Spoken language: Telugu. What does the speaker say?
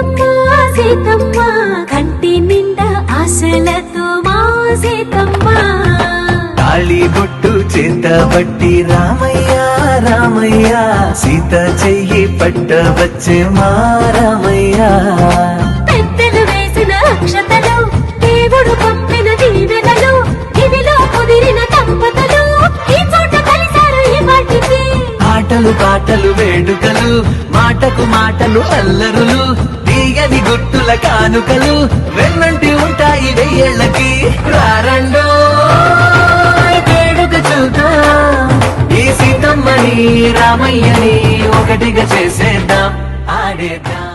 సీతమ్మ సీతమ్మ కంటి నిండా ఆశలతో మా సీతమ్మ తాళి బొట్టు చేతబట్టి రామయ్య రామయ్య సీత చెయ్యి పట్టవచ్చే మా రామయ్య పెద్దలు వేసిన అక్షతలు దేవుడు పంపిన దీవెనలు ఇవిలో కుదిరిన దంపతులు ఈ చోట కలిశారు ఈ వాటికి ఆటలు పాటలు వేడుకలు మాటకు మాటలు అల్లరులు తీయని గుట్టుల కానుకలు వెన్నంటి ఉంటాయి వెయ్యేళ్ళకి రారండో వేడుక చూద్దాం ఈ సీతమ్మని రామయ్యని ఒకటిగా చేసేద్దాం ఆడేద్దాం